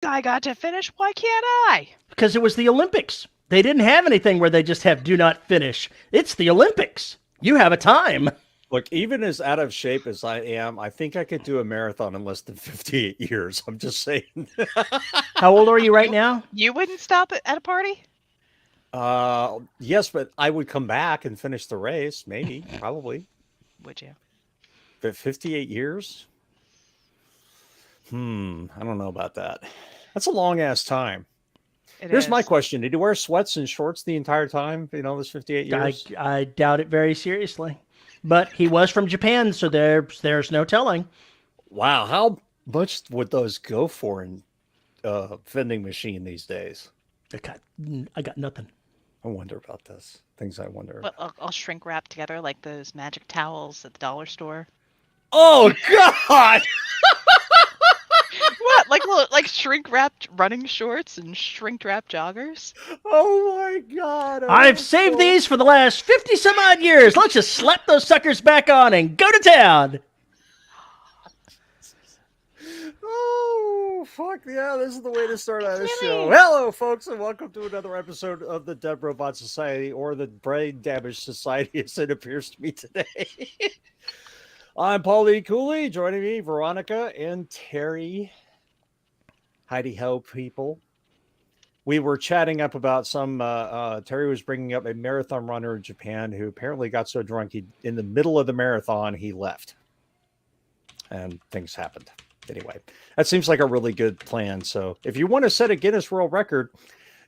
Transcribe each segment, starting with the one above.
I got to finish. Why can't I? Because it was the Olympics. They didn't have anything where they just have do not finish. It's the Olympics. You have a time. Look, even as out of shape as I am, I think I could do a marathon in less than 58 years. I'm just saying. How old are you right You now? you wouldn't stop at a party? Yes, but I would come back and finish the race, maybe, probably. Would you? But 58 years? I don't know about that. That's a long ass time. It Here's my is. question. Did you wear sweats and shorts the entire time, this 58 years? I doubt it very seriously. But he was from Japan, so there's no telling. Wow, how much would those go for in vending machine these days? I got nothing. I wonder about this. Things I wonder. But I'll shrink wrap together like those magic towels at the dollar store. Oh God! What? Like shrink wrapped running shorts and shrink wrapped joggers? Oh my God! I've saved these for the last 50 some odd years. Let's just slap those suckers back on and go to town. Oh, fuck yeah, this is the way to start out this show. Really? Hello, folks, and welcome to another episode of the Dead Robot Society, or the Brain Damage Society, as it appears to be today. I'm Paul E. Cooley, joining me, Veronica and Terry. Heidi ho, people. We were chatting up about Terry was bringing up a marathon runner in Japan who apparently got so drunk, in the middle of the marathon, he left. And things happened. Anyway, that seems like a really good plan. So if you want to set a Guinness World Record,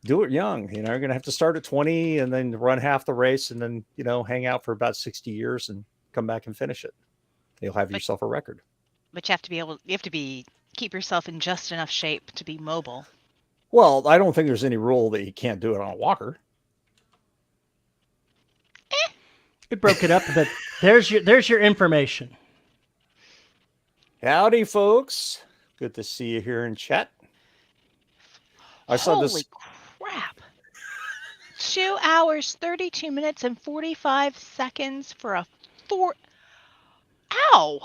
do it young. You're going to have to start at 20 and then run half the race and then, hang out for about 60 years and come back and finish it. You'll have yourself a record. But you have to keep yourself in just enough shape to be mobile. Well, I don't think there's any rule that you can't do it on a walker. It broke it up, but there's your information. Howdy, folks. Good to see you here in chat. I saw this. Holy crap. 2 hours, 32 minutes, and 45 seconds for a 4. Ow!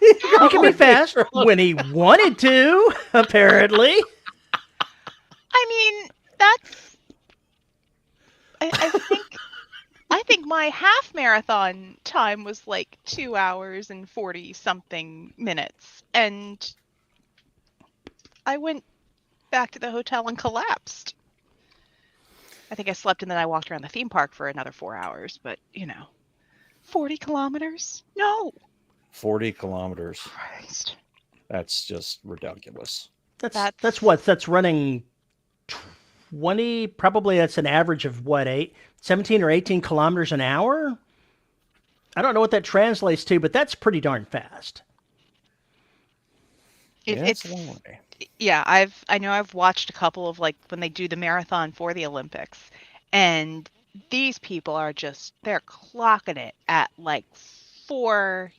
He can be fast when he wanted to, apparently. I mean, that's. I think my half marathon time was like 2 hours and 40 something minutes, and I went back to the hotel and collapsed. I think I slept and then I walked around the theme park for another 4 hours, but 40 kilometers? No. 40 kilometers. Christ. That's just ridiculous. That's running 20, probably that's an average of 17 or 18 kilometers an hour? I don't know what that translates to, but that's pretty darn fast. It's a long way. Yeah, I know I've watched a couple of like when they do the marathon for the Olympics, and these people are they're clocking it at like 4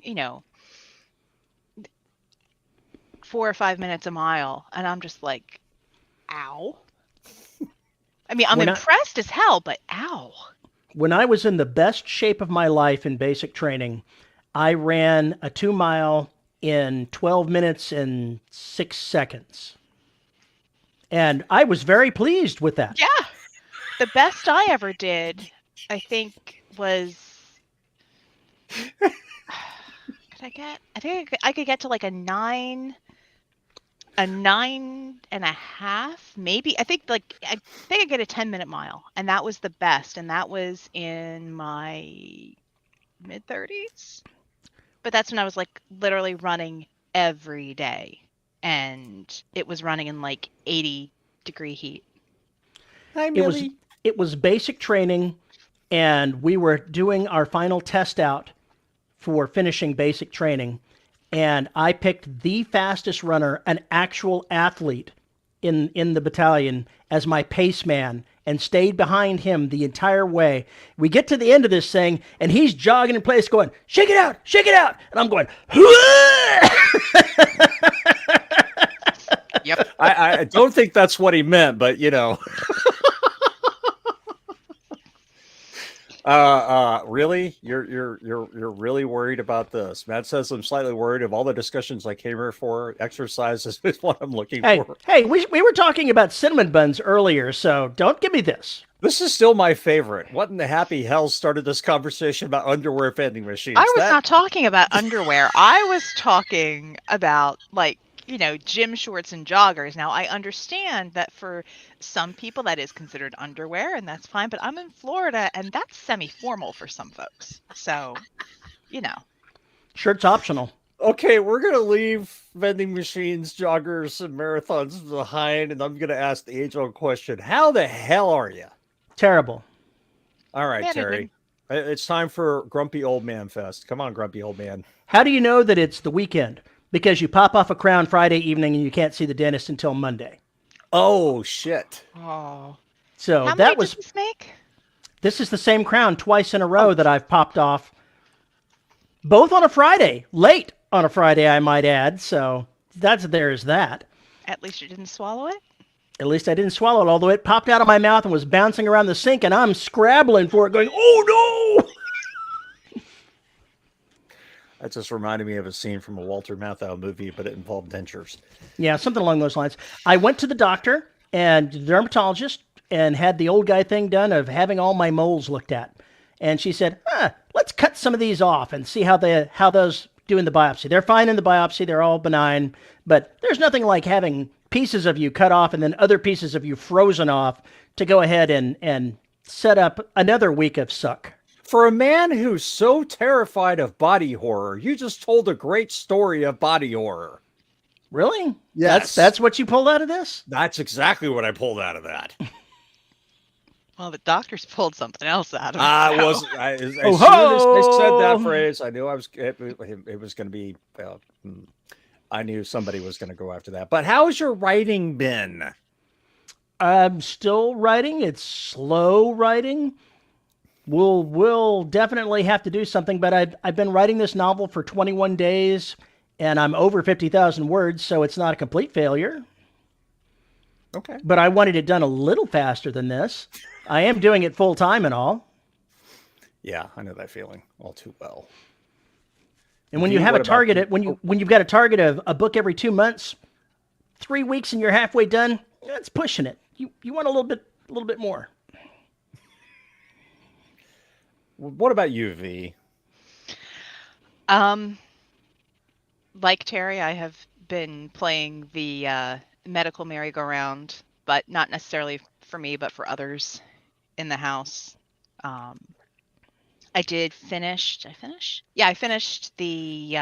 or 5 minutes a mile, and I'm just like, ow. I mean, I'm impressed as hell, but ow. When I was in the best shape of my life in basic training, I ran a 2 mile in 12 minutes and 6 seconds. And I was very pleased with that. Yeah. The best I ever did, I think, was I think I could get to like a 9 and a half, maybe. I think I get a 10-minute mile, and that was the best, and that was in my mid-30s. But that's when I was like literally running every day, and it was running in like 80-degree heat. Hi, Millie. It was basic training, and we were doing our final test out for finishing basic training. And I picked the fastest runner, an actual athlete in the battalion, as my pace man and stayed behind him the entire way. We get to the end of this thing, and he's jogging in place going, shake it out, shake it out. And I'm going, Yep. I don't think that's what he meant, but Really? You're really worried about this? Matt says I'm slightly worried. Of all the discussions I came here for, exercise is what I'm looking Hey, for. hey, we were talking about cinnamon buns earlier, so don't give me this. This is still my favorite. What in the happy hell started this conversation about underwear vending I machines? was That not talking about underwear. I was talking about, like, gym shorts and joggers. Now, I understand that for some people that is considered underwear, and that's fine, but I'm in Florida, and that's semi-formal for some folks. So, you know. Shirt's optional. okay, we're gonna leave vending machines, joggers, and marathons behind, and I'm gonna ask the age-old question: how the hell are you? Terrible. All right, Managing. Terry. It's time for Grumpy Old Man Fest. Come on, Grumpy Old Man. How do you know that it's the weekend? Because you pop off a crown Friday evening and you can't see the dentist until Monday. Oh shit! Oh. So How many that did was. this make? This is the same crown twice in a row that I've popped off, both on a Friday, late on a Friday, I might add. So there's that. At least you didn't swallow it? At least I didn't swallow it, although it popped out of my mouth and was bouncing around the sink, and I'm scrabbling for it, going, "Oh no!" That just reminded me of a scene from a Walter Matthau movie, but it involved dentures. Yeah, something along those lines. I went to the doctor and the dermatologist and had the old guy thing done of having all my moles looked at. And she said, let's cut some of these off and see how those do in the biopsy. They're fine in the biopsy. They're all benign. But there's nothing like having pieces of you cut off and then other pieces of you frozen off to go ahead and set up another week of suck. For a man who's so terrified of body horror, you just told a great story of body horror. Really? Yes. That's what you pulled out of this? That's exactly what I pulled out of that. Well, the doctors pulled something else out of it. I so. was as soon as they Oh-ho! said that phrase, I knew it was going to be. I knew somebody was going to go after that. But how's your writing been? I'm still writing. It's slow writing. We'll definitely have to do something, but I've been writing this novel for 21 days, and I'm over 50,000 words, so it's not a complete failure. Okay. But I wanted it done a little faster than this. I am doing it full time and all. Yeah, I know that feeling all too well. And when you have a target, when you've got a target of a book every 2 months, 3 weeks, and you're halfway done, that's pushing it. You want a little bit more. What about you, V? Like Terry, I have been playing the medical merry-go-round, but not necessarily for me, but for others in the house. I did finish. Did I finish? Yeah, I finished the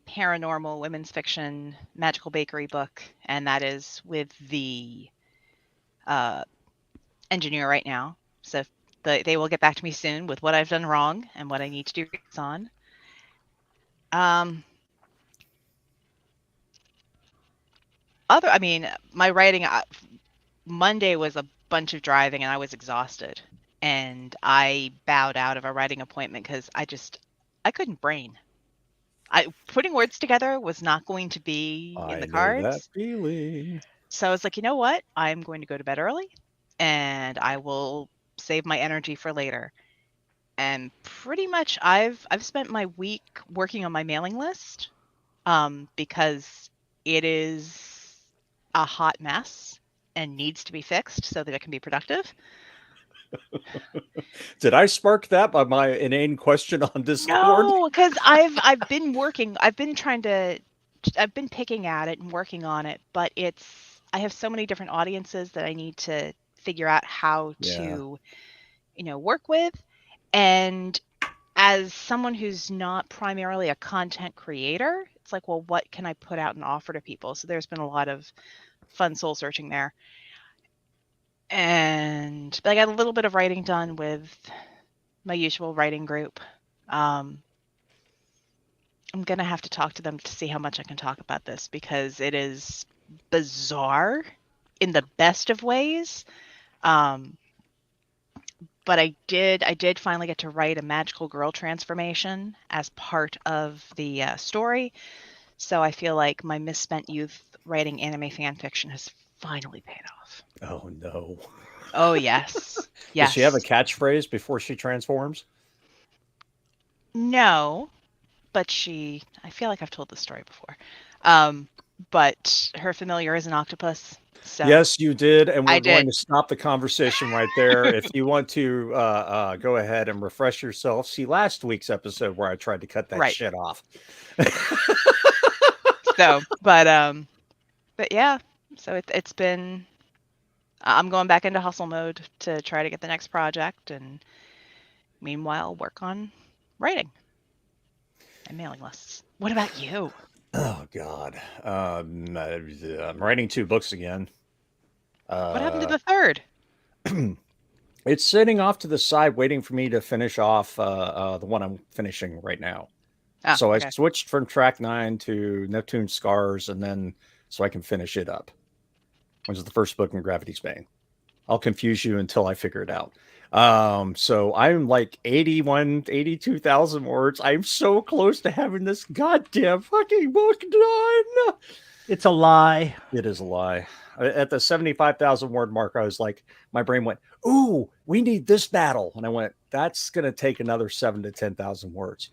paranormal women's fiction magical bakery book, and that is with the engineer right now. So they will get back to me soon with what I've done wrong and what I need to do on. My writing, Monday was a bunch of driving and I was exhausted, and I bowed out of a writing appointment because I couldn't brain. Putting words together was not going to be in the cards. That feeling. So I was like, you know what? I'm going to go to bed early, and I will save my energy for later. And pretty much, I've spent my week working on my mailing list, because it is a hot mess and needs to be fixed so that it can be productive. Did I spark that by my inane question on Discord? No, because I've been working. I've been picking at it and working on it, but I have so many different audiences that I need to figure out how to, work with. And as someone who's not primarily a content creator, it's like, well, what can I put out and offer to people? So there's been a lot of fun soul searching there. And I got a little bit of writing done with my usual writing group. I'm going to have to talk to them to see how much I can talk about this, because it is bizarre in the best of ways. But I did finally get to write a magical girl transformation as part of the story. So I feel like my misspent youth writing anime fan fiction has finally paid off. Oh no. Oh yes. Does she have a Yes. catchphrase before she transforms? No, but I feel like I've told this story before. Um, but her familiar is an octopus. So Yes, you did, and I we're going did. to stop the conversation right there. If you want to go ahead and refresh yourself, see last week's episode where I tried to cut that Right. shit off. So, but yeah. So it's been. I'm going back into hustle mode to try to get the next project, and meanwhile work on writing and mailing lists. What about you? Oh God, I'm writing 2 books again. What happened to Uh, the third? it's sitting off to the side, waiting for me to finish off the one I'm finishing right now. Ah, So I okay. switched from track 9 to Neptune Scars, and then so I can finish it up, which is the first book in Gravity's Bane. I'll confuse you until I figure it out. So I'm like 82,000 words. I'm so close to having this goddamn fucking book done. It's a lie. It is a lie. At the 75,000 word mark, I was like, my brain went, "Ooh, we need this battle," and I went, "That's gonna take another 7 to 10,000 words."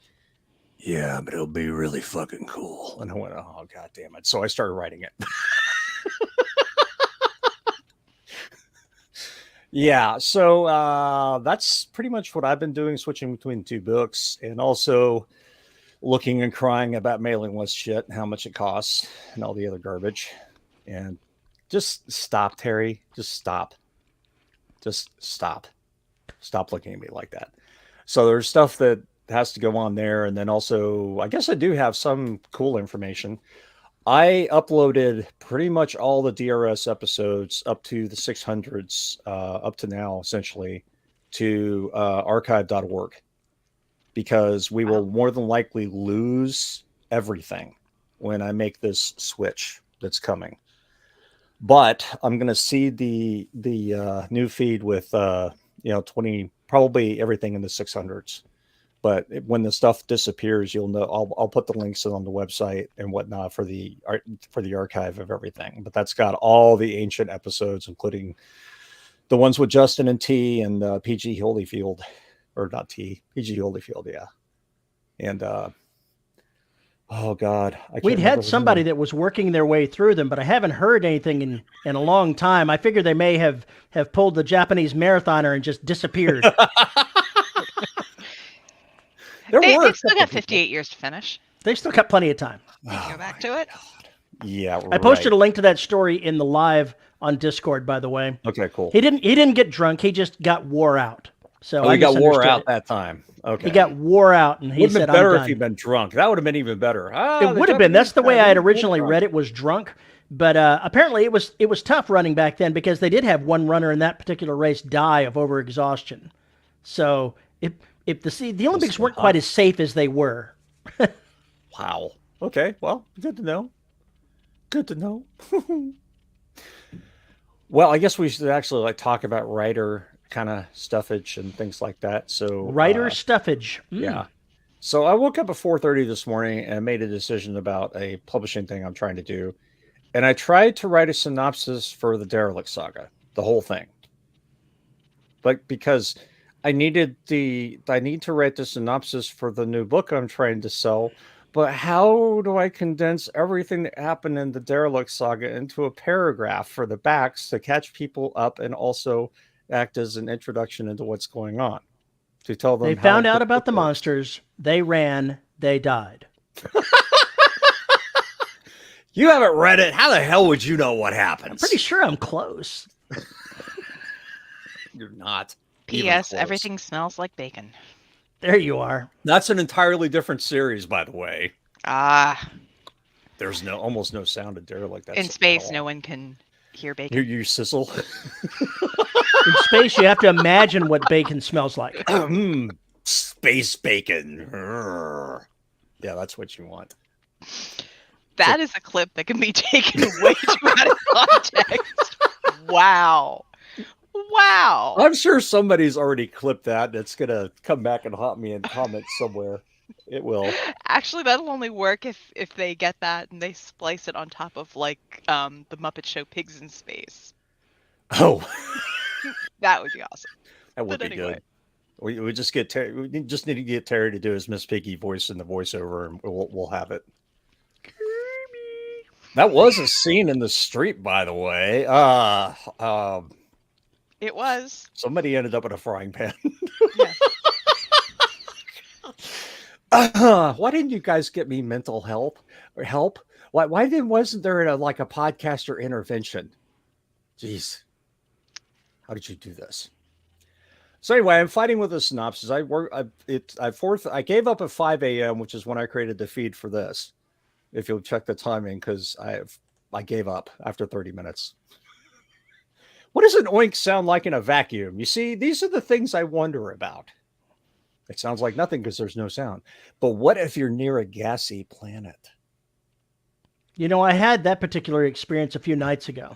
Yeah, but it'll be really fucking cool. And I went, "Oh god damn it!" So I started writing it. Yeah, so that's pretty much what I've been doing, switching between 2 books, and also looking and crying about mailing list shit and how much it costs and all the other garbage. And just stop, Terry. Just stop. Just stop. Stop looking at me like that. So there's stuff that has to go on there, and then also I guess I do have some cool information. I uploaded pretty much all the DRS episodes up to the 600s, up to now, essentially, to archive.org, because we will more than likely lose everything when I make this switch that's coming. But I'm going to seed the new feed with 20, probably everything in the 600s. But when the stuff disappears, you'll know. I'll put the links on the website and whatnot for the archive of everything. But that's got all the ancient episodes, including the ones with Justin and T and PG Holyfield, or not T, PG Holyfield, yeah. And oh god, I can't We'd remember had his somebody name. that was working their way through them, but I haven't heard anything in a long time. I figure they may have pulled the Japanese marathoner and just disappeared. There were a They've still couple got people. 58 years to finish. They've still got plenty of time. You can go Oh back my to it. god. Yeah, I posted right. a link to that story in the live on Discord, by the way. Okay, cool. He didn't get drunk. He just got wore out. So Oh, I he got wore misunderstood out it. that time. Okay. He got wore out, and he Would have said, been "I'm better if he'd done." been drunk. That would have been even better. It The would have been. That's Japanese the way guy I had was originally drunk. read it, was drunk. But apparently it was tough running back then, because they did have one runner in that particular race die of overexhaustion. So if the Olympics weren't quite as safe as they were. Wow. Okay. Well, good to know. Good to know. Well, I guess we should actually talk about writer kind of stuffage and things like that. So Writer stuffage. yeah. So I woke up at 4:30 this morning and made a decision about a publishing thing I'm trying to do. And I tried to write a synopsis for the Derelict Saga, the whole thing. But because I need to write the synopsis for the new book I'm trying to sell. But how do I condense everything that happened in the Derelict Saga into a paragraph for the backs to catch people up and also act as an introduction into what's going on? To tell them They how found out the about book the works. monsters. They ran. They died. You haven't read it. How the hell would you know what happens? I'm pretty sure I'm close. You're not. even P.S. close. Everything smells like bacon. There you are. That's an entirely different series, by the way. Ah, There's almost no sound of Derelict. in space, no one can hear bacon. You sizzle. In space, you have to imagine what bacon smells like. Space bacon. Yeah, that's what you want. That is a clip that can be taken way too out of context. Wow. Wow. I'm sure somebody's already clipped that. And it's gonna come back and haunt me in comments somewhere. It will. Actually, that'll only work if they get that and they splice it on top of the Muppet Show Pigs in Space. Oh. That would be awesome. That would But be anyway. good. We just get Terry. We just need to get Terry to do his Miss Piggy voice in the voiceover, and we'll have it. That was a scene in the street, by the way. It was. Somebody ended up in a frying pan. Yes. Why didn't you guys get me mental help or help? Why wasn't there a podcaster intervention? Jeez, how did you do this? So anyway, I'm fighting with a synopsis. I gave up at 5 a.m., which is when I created the feed for this. If you'll check the timing, because I gave up after 30 minutes. What does an oink sound like in a vacuum? You see, these are the things I wonder about. It sounds like nothing because there's no sound. But what if you're near a gassy planet? You know, I had that particular experience a few nights ago.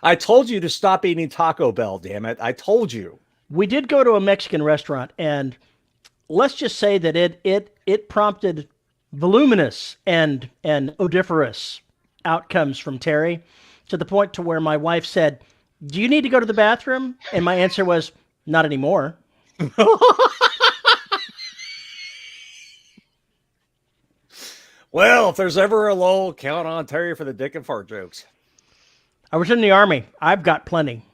I told you to stop eating Taco Bell, damn it. I told you. We did go to a Mexican restaurant, and let's just say that it prompted voluminous and odoriferous outcomes from Terry, to the point to where my wife said, "Do you need to go to the bathroom?" And my answer was, "Not anymore." Well, if there's ever a lull, count on Terry for the dick and fart jokes. I was in the Army. I've got plenty.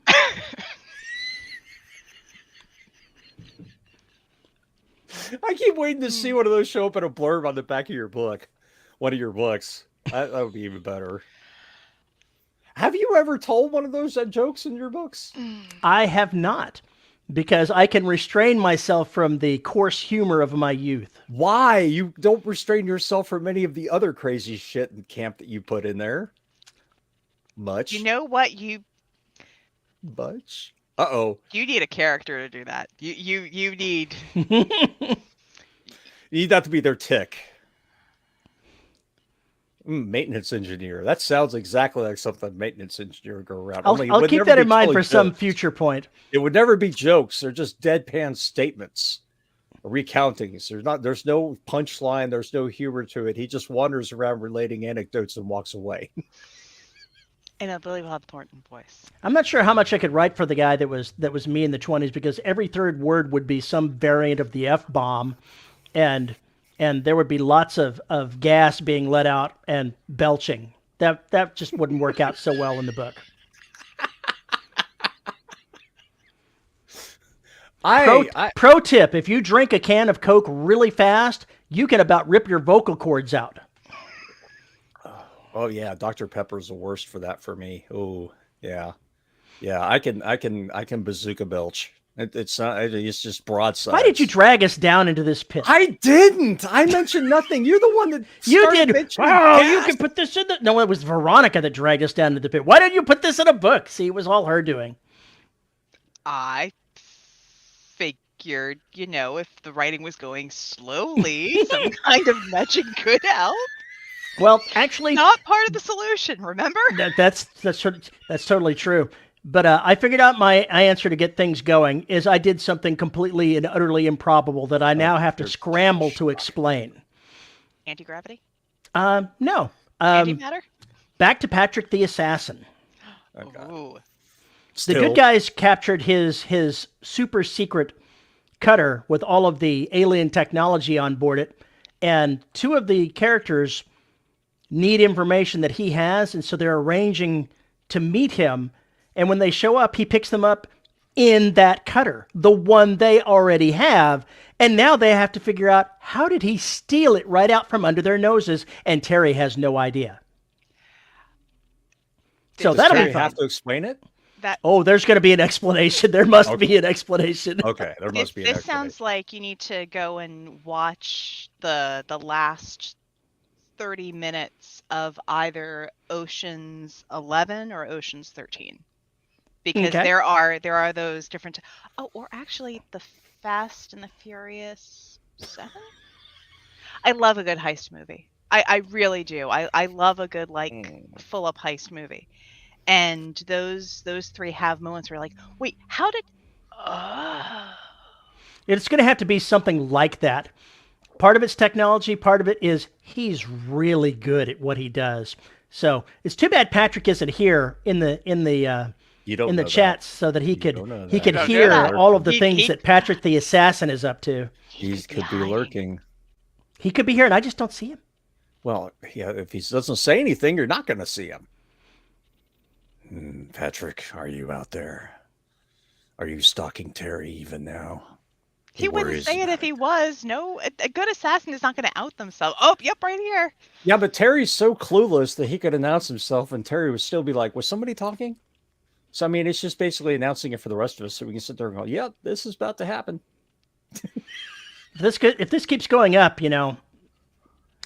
I keep waiting to see one of those show up in a blurb on the back of your book. One of your books. That would be even better. Have you ever told one of those jokes in your books? I have not, because I can restrain myself from the coarse humor of my youth. Why? You don't restrain yourself from any of the other crazy shit in camp that you put in there. Much. You know what? Much. Uh-oh. You need a character to do that. You need. You need that to be their tick. Maintenance engineer. That sounds exactly like something a maintenance engineer would go around. I'll keep that in mind for some future point. It would never be jokes. They're just deadpan statements, recountings. There's no punchline. There's no humor to it. He just wanders around relating anecdotes and walks away. In a really important voice. I'm not sure how much I could write for the guy that was me in the 20s, because every third word would be some variant of the F-bomb, and there would be lots of gas being let out and belching. That just wouldn't work out so well in the book. Pro tip, if you drink a can of Coke really fast, you can about rip your vocal cords out. Oh yeah, Dr. Pepper's the worst for that for me. Oh yeah, I can bazooka belch. It's just broadside. Why did you drag us down into this pit? I didn't. I mentioned nothing. You're the one that you did. Oh, you can put this in the. No, it was Veronica that dragged us down into the pit. Why didn't you put this in a book? See, it was all her doing. I figured, if the writing was going slowly, some kind of nudging could help. Well, actually, not part of the solution. Remember? That's totally true. But I figured out my answer to get things going is I did something completely and utterly improbable that I now have to scramble to explain. Anti-gravity? No. Antimatter? Back to Patrick the Assassin. Ooh. The good guys captured his super secret cutter with all of the alien technology on board it, and two of the characters need information that he has, and so they're arranging to meet him. And when they show up, he picks them up in that cutter, the one they already have. And now they have to figure out, how did he steal it right out from under their noses? And Terry has no idea. So that'll be fun. Have to explain it? There's going to be an explanation. There must be an explanation. Okay, there must be an explanation. This sounds like you need to go and watch the last 30 minutes of either Ocean's 11 or Ocean's 13. Because there are those different. Or actually, the Fast and the Furious 7. I love a good heist movie. I really do. I love a good full up heist movie, and those three have moments where you're like, wait, how did? It's going to have to be something like that. Part of it's technology. Part of it is he's really good at what he does. So it's too bad Patrick isn't here in the You don't in the know chats that. so that he You could don't know he that. could Don't do hear that. all of the He- things he- that Patrick the Assassin is up to. He could be hiding. lurking. He could be here, and I just don't see him. Well, yeah, if he doesn't say anything, you're not going to see him. Patrick, are you out there? Are you stalking Terry even now? He wouldn't worries say it about if he was. No, a good assassin is not going to out themselves. Oh, yep, right here. Yeah, but Terry's so clueless that he could announce himself and Terry would still be like, was somebody talking? So, I mean, it's just basically announcing it for the rest of us so we can sit there and go, yep, this is about to happen. If this keeps going up, I'm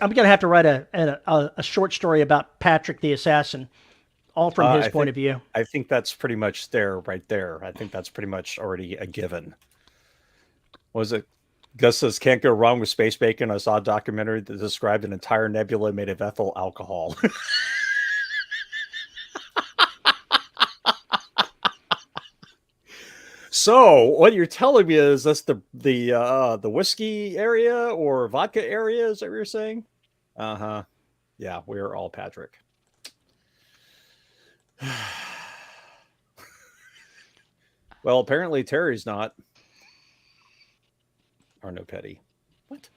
going to have to write a short story about Patrick the Assassin, all from his point of view. I think that's pretty much there, right there. I think that's pretty much already a given. Was it? Gus says, can't go wrong with space bacon. I saw a documentary that described an entire nebula made of ethyl alcohol. So what you're telling me is that's the whiskey area or vodka area? Is that what you're saying? Uh-huh. Yeah, we're all Patrick. Well, apparently Terry's not. Or no Petty. What?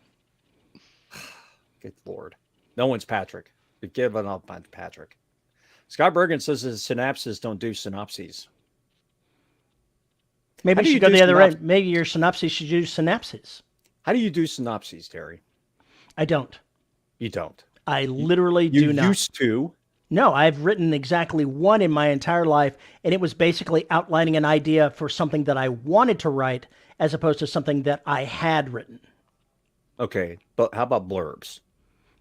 Good Lord. No one's Patrick. We've given up on Patrick. Scott Bergen says his synapses don't do synopses. Maybe you should go the other way. Maybe your synopses should do synapses. How do you do synopses, Terry? I don't. You don't. I literally do not. You used to. No, I've written exactly one in my entire life, and it was basically outlining an idea for something that I wanted to write as opposed to something that I had written. Okay, but how about blurbs?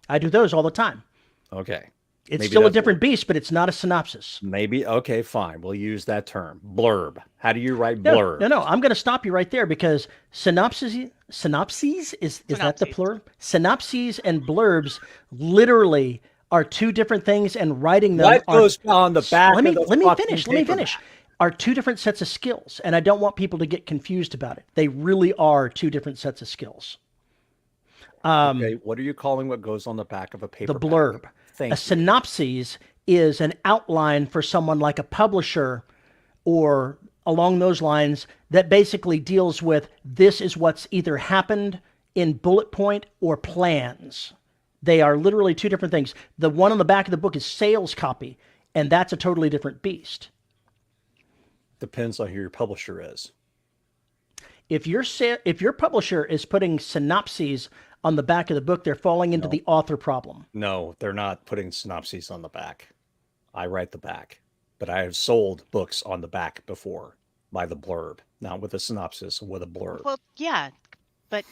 I do those all the time. Okay. It's Maybe still a different beast, but it's not a synopsis. Maybe. Okay, fine. We'll use that term. Blurb. How do you write blurb? No. I'm going to stop you right there because synopses, is that the plural? Synopses and blurbs literally are two different things, and writing them What goes on the back let me of the finish. Let me finish. Are two different sets of skills, and I don't want people to get confused about it. They really are two different sets of skills. Okay, what are you calling what goes on the back of a paper? The blurb. A synopsis is an outline for someone like a publisher or along those lines that basically deals with this is what's either happened in bullet point or plans. They are literally two different things. The one on the back of the book is sales copy, and that's a totally different beast. Depends on who your publisher is. If your publisher is putting synopses on the back of the book, they're falling into the author problem. No, they're not putting synopses on the back. I write the back, but I have sold books on the back before by the blurb, not with a synopsis, with a blurb. Well, yeah, but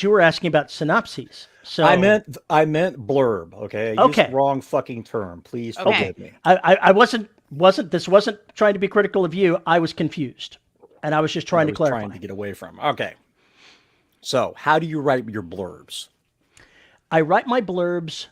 you were asking about synopses. So I meant blurb. Okay. I used the wrong fucking term. Please forgive me. I wasn't trying to be critical of you. I was confused, and I was just trying to clarify. Trying to get away from. Okay. So, how do you write your blurbs? I write my blurbs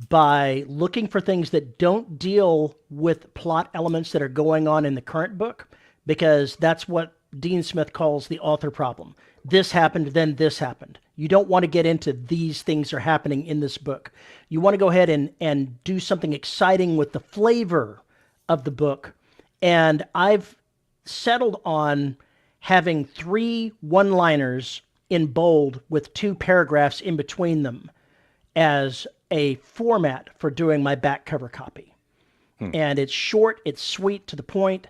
by looking for things that don't deal with plot elements that are going on in the current book, because that's what Dean Smith calls the author problem. This happened, then this happened. You don't want to get into these things are happening in this book. You want to go ahead and do something exciting with the flavor of the book. And I've settled on having 3 one-liners in bold with 2 paragraphs in between them as a format for doing my back cover copy. And it's short, it's sweet, to the point,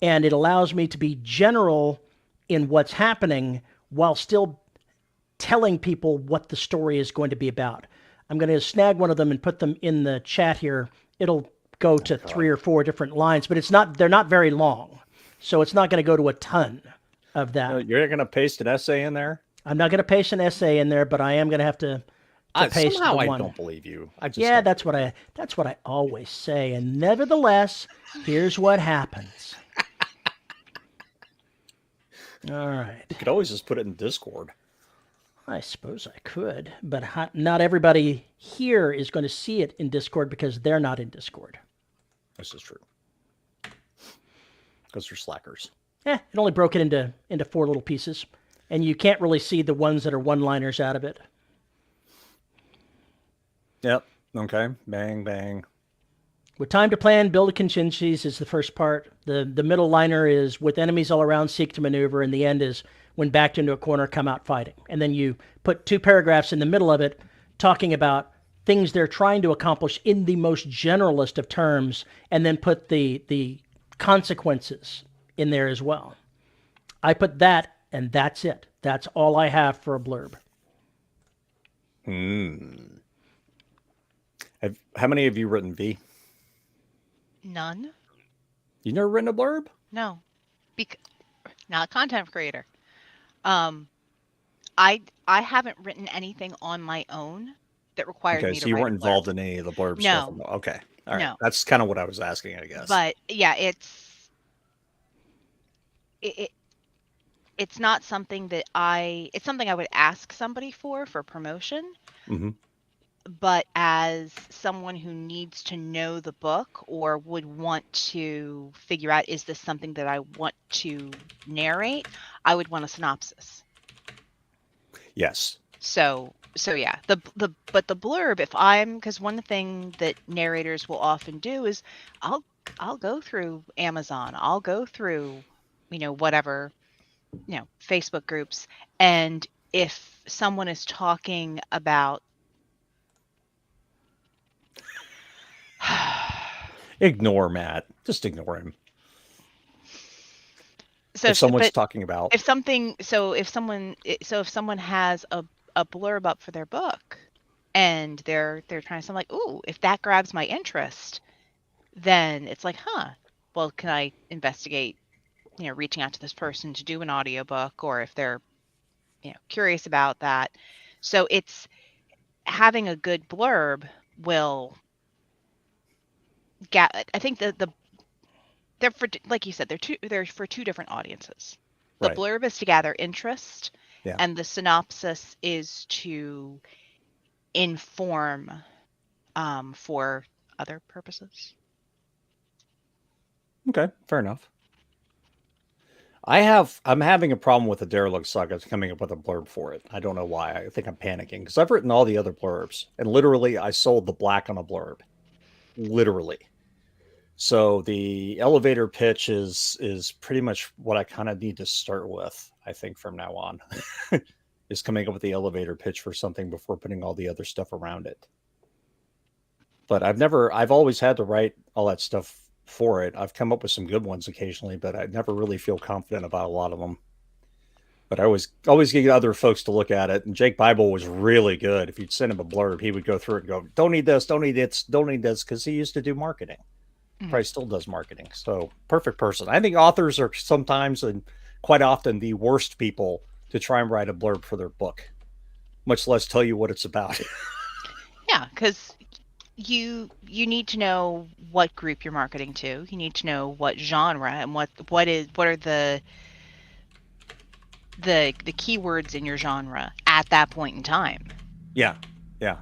and it allows me to be general in what's happening while still telling people what the story is going to be about. I'm going to snag one of them and put them in the chat here. It'll go to 3 or 4 different lines, but they're not very long. So it's not going to go to a ton of that. You're going to paste an essay in there? I'm not going to paste an essay in there, but I am going to have to paste somehow the one. I don't believe you. That's what I always say. And nevertheless, here's what happens. All right. You could always just put it in Discord. I suppose I could, but not everybody here is going to see it in Discord because they're not in Discord. This is true. Because they're slackers. It only broke it into 4 little pieces, and you can't really see the ones that are one-liners out of it. Yep. Okay. Bang, bang. With time to plan, build a contingencies is the first part. The middle liner is with enemies all around, seek to maneuver, and the end is when backed into a corner, come out fighting. And then you put 2 paragraphs in the middle of it talking about things they're trying to accomplish in the most generalist of terms, and then put the consequences in there as well. I put that, and that's it. That's all I have for a blurb. How many have you written, V? None? You never written a blurb? No. Not a content creator. I haven't written anything on my own that required Okay, me so to you write weren't a blurb. involved in any of the blurb stuff. No. Okay. All right. No. That's kind of what I was asking, I guess. But yeah, it's not something that it's something I would ask somebody for promotion. Mm-hmm. But as someone who needs to know the book or would want to figure out, is this something that I want to narrate? I would want a synopsis. Yes. So yeah, but the blurb, because one thing that narrators will often do is I'll go through Amazon, I'll go through, whatever, Facebook groups, and if someone is talking about Ignore Matt. Just ignore him. so if someone's talking about if someone has a blurb up for their book and they're trying something like, ooh, if that grabs my interest, then it's like, well, can I investigate, reaching out to this person to do an audiobook, or if they're, curious about that. So it's having a good blurb will I think they're for, like you said, they're for 2 different audiences. The Right. blurb is to gather interest, Yeah. and the synopsis is to inform for other purposes. Okay, fair enough. I'm having a problem with the Derelict Saga coming up with a blurb for it. I don't know why. I think I'm panicking because I've written all the other blurbs, and literally I sold the black on a blurb. Literally. So the elevator pitch is pretty much what I kind of need to start with, I think, from now on. Is coming up with the elevator pitch for something before putting all the other stuff around it. But I've always had to write all that stuff for it. I've come up with some good ones occasionally, but I never really feel confident about a lot of them. But I always get other folks to look at it. And Jake Bible was really good. If you'd send him a blurb, he would go through it and go, don't need this, don't need this, don't need this, because he used to do marketing. Probably still does marketing. So perfect person. I think authors are sometimes and quite often the worst people to try and write a blurb for their book, much less tell you what it's about. Yeah, because you need to know what group you're marketing to. You need to know what genre and what are the keywords in your genre at that point in time. Yeah,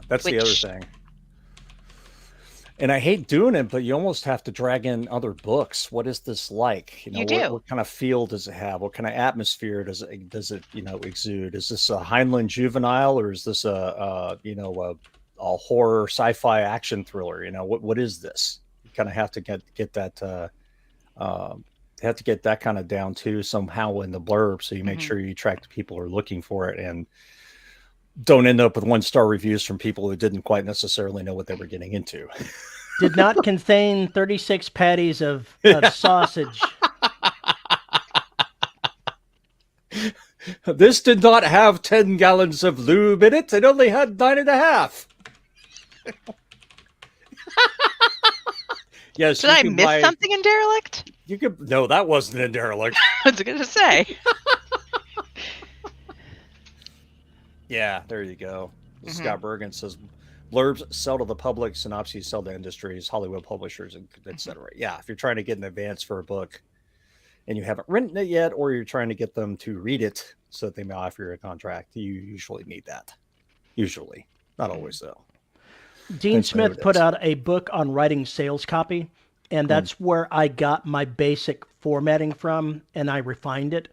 that's the other thing. And I hate doing it, but you almost have to drag in other books. What is this like? You do. What kind of feel does it have? What kind of atmosphere does it exude? Is this a Heinlein juvenile, or is this a horror sci-fi action thriller? What is this? You kind of have to get that have to get that kind of down too somehow in the blurb, so you make sure you attract the people who are looking for it and don't end up with 1-star reviews from people who didn't quite necessarily know what they were getting into. Did not contain 36 patties of sausage. This did not have 10 gallons of lube in it. It only had 9.5. Yes. Did I miss something in Derelict? No, that wasn't in Derelict. I was going to say. Yeah, there you go. Scott Bergen says blurbs sell to the public, synopses sell to industries, Hollywood publishers, etc. Yeah, if you're trying to get an advance for a book and you haven't written it yet, or you're trying to get them to read it so that they may offer you a contract, you usually need that. Usually. Not always, though. Dean Smith put out a book on writing sales copy, and that's where I got my basic formatting from, and I refined it.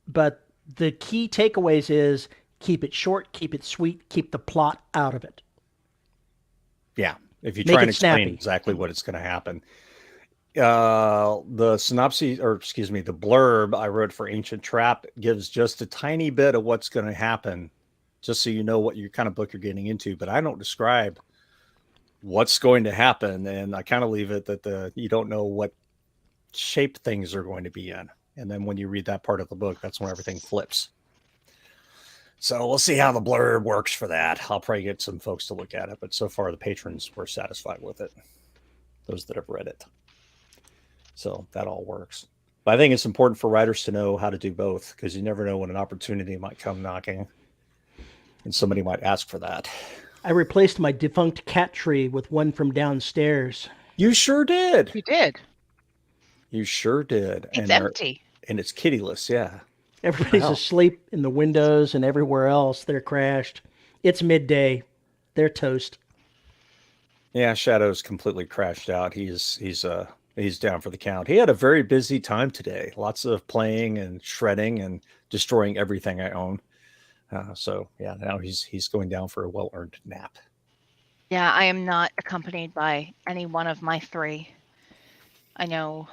But the key takeaways is keep it short, keep it sweet, keep the plot out of it. Yeah. if you Make try and it explain snappy. exactly what it's going to happen. The synopsis, or excuse me, the blurb I wrote for Ancient Trap gives just a tiny bit of what's going to happen, just so you know what your kind of book you're getting into. But I don't describe what's going to happen, and I kind of leave it that you don't know what shape things are going to be in. And then when you read that part of the book, that's when everything flips. So we'll see how the blurb works for that. I'll probably get some folks to look at it, but so far the patrons were satisfied with it, those that have read it. So that all works. But I think it's important for writers to know how to do both, because you never know when an opportunity might come knocking and somebody might ask for that. I replaced my defunct cat tree with one from downstairs. You sure did. You did. You sure did. It's empty. And it's kittyless, yeah. Everybody's asleep in the windows and everywhere else. They're crashed. It's midday. They're toast. Yeah, Shadow's completely crashed out. He's down for the count. He had a very busy time today. Lots of playing and shredding and destroying everything I own. So yeah, now he's going down for a well-earned nap. Yeah, I am not accompanied by any one of my three. I know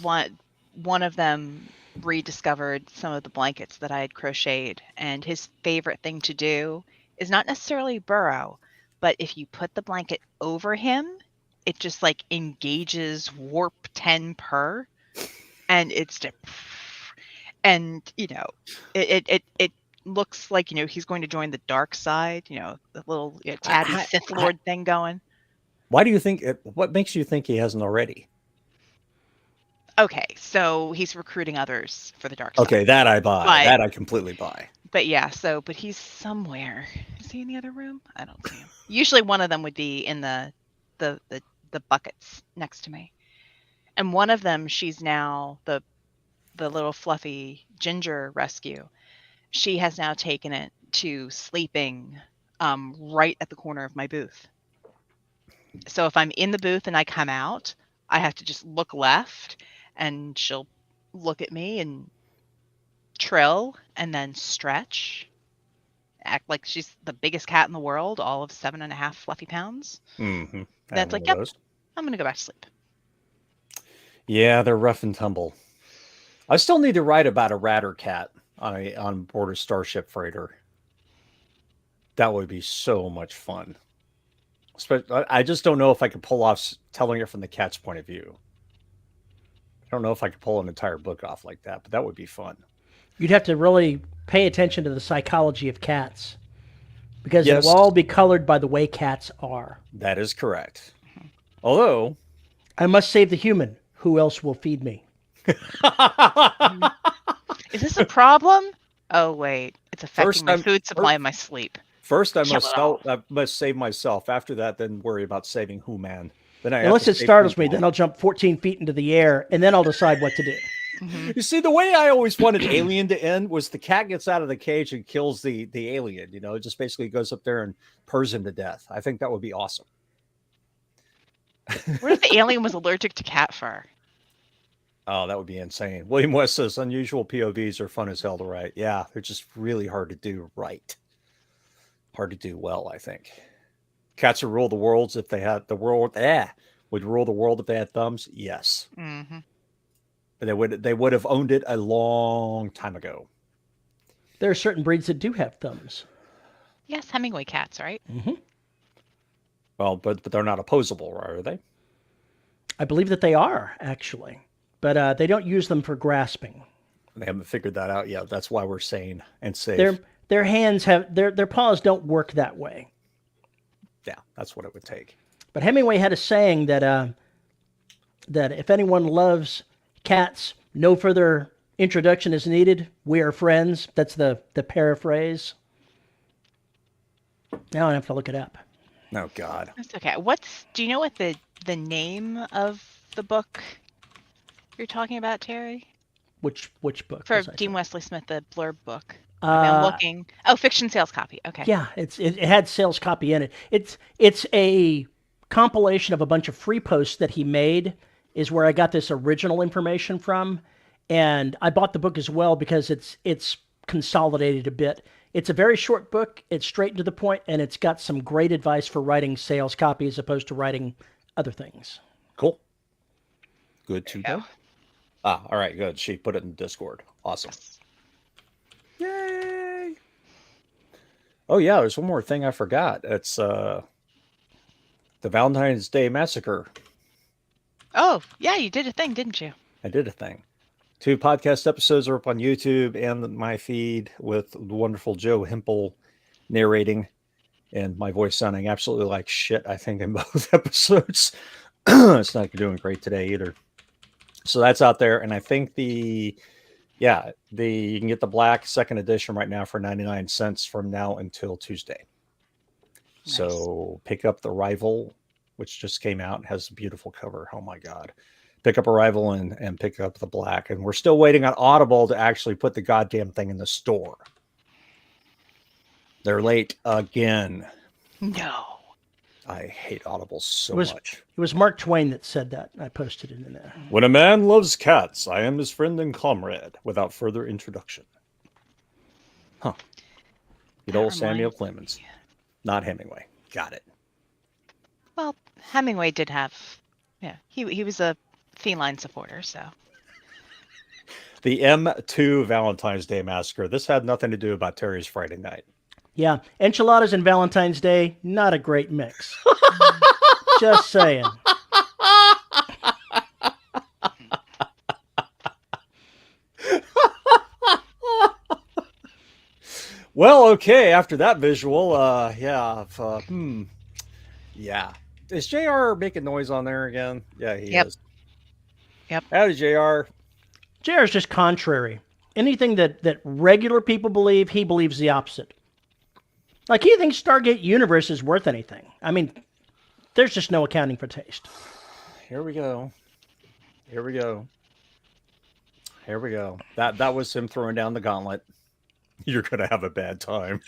one of them rediscovered some of the blankets that I had crocheted, and his favorite thing to do is not necessarily burrow, but if you put the blanket over him, it just like engages warp 10 per, and it's just, and you know, it looks like, you know, he's going to join the dark side, you know, the little tatty Sith Lord thing going. Why do you think what makes you think he hasn't already? Okay, so he's recruiting others for the dark side. Okay, that I buy. That I completely buy. But yeah, but he's somewhere. Is he in the other room? I don't see him. Usually one of them would be in the buckets next to me. And one of them, she's now the little fluffy ginger rescue. She has now taken it to sleeping right at the corner of my booth. So if I'm in the booth and I come out, I have to just look left, and she'll look at me and trill and then stretch, act like she's the biggest cat in the world, all of 7.5 fluffy pounds. Mm-hmm. That's like, yep, I'm going to go back to sleep. Yeah, they're rough and tumble. I still need to write about a rat or cat on board a Starship Freighter. That would be so much fun. I just don't know if I could pull off telling it from the cat's point of view. I don't know if I could pull an entire book off like that, but that would be fun. You'd have to really pay attention to the psychology of cats, because it will all be colored by the way cats are. That is correct. Although, I must save the human. Who else will feed me? Is this a problem? Oh, wait. It's affecting my food supply and my sleep. First, I must save myself. After that, then worry about saving who, man. Then unless it startles me, then I'll jump 14 feet into the air, and then I'll decide what to do. Mm-hmm. You see, the way I always wanted Alien to end was the cat gets out of the cage and kills the alien. You know, it just basically goes up there and purrs him to death. I think that would be awesome. What if the alien was allergic to cat fur? Oh, that would be insane. William West says unusual POVs are fun as hell to write. Yeah, they're just really hard to do right. Hard to do well, I think. Cats would rule the worlds if they had the world. Would rule the world if they had thumbs? Yes. Mm-hmm. But they would have owned it a long time ago. There are certain breeds that do have thumbs. Yes, Hemingway cats, right? Mm-hmm. Well, but they're not opposable, are they? I believe that they are, actually. But they don't use them for grasping. They haven't figured that out yet. That's why we're sane and safe. Their hands have their paws don't work that way. Yeah, that's what it would take. But Hemingway had a saying that that if anyone loves cats, no further introduction is needed. We are friends. That's the paraphrase. Now I have to look it up. Oh God. That's okay. Do you know what the name of the book you're talking about, Terry? Which book? For Dean Wesley Smith, the blurb book. I'm looking. Oh, fiction sales copy. Okay. Yeah, it had sales copy in it. It's a compilation of a bunch of free posts that he made, is where I got this original information from, and I bought the book as well because it's consolidated a bit. It's a very short book. It's straight to the point, and it's got some great advice for writing sales copy as opposed to writing other things. Cool. Good to There you know. All right, good. She put it in Discord. Awesome. go. Yay! Oh yeah, there's one more thing I forgot. It's the Valentine's Day Massacre. Oh, yeah, you did a thing, didn't you? I did a thing. 2 podcast episodes are up on YouTube and my feed with the wonderful Joe Hempel narrating and my voice sounding absolutely like shit, I think, in both episodes. It's not doing great today either. So that's out there. And I think you can get the black 2nd edition right now for 99 cents from now until Tuesday. Nice. So pick up the Rival, which just came out and has a beautiful cover. Oh my God. Pick up Arrival and pick up the black. And we're still waiting on Audible to actually put the goddamn thing in the store. They're late again. No. I hate Audible so It was- much. It was Mark Twain that said that. I posted it in there. When a man loves cats, I am his friend and comrade, without further introduction. Huh. Good That old Samuel reminds Clemens. me. Not Hemingway. Got it. Well, Hemingway did have, he was a feline supporter, so. The M2 Valentine's Day Massacre. This had nothing to do about Terry's Friday night. Yeah, enchiladas and Valentine's Day, not a great mix. Just saying. Well, okay. After that visual, yeah. Is JR making noise on there again? Yeah, he Yep. is. Yep. Howdy, JR. JR is just contrary. Anything that regular people believe, he believes the opposite. Like, he thinks Stargate Universe is worth anything. I mean, there's just no accounting for taste. Here we go. Here we go. Here we go. That was him throwing down the gauntlet. You're gonna have a bad time.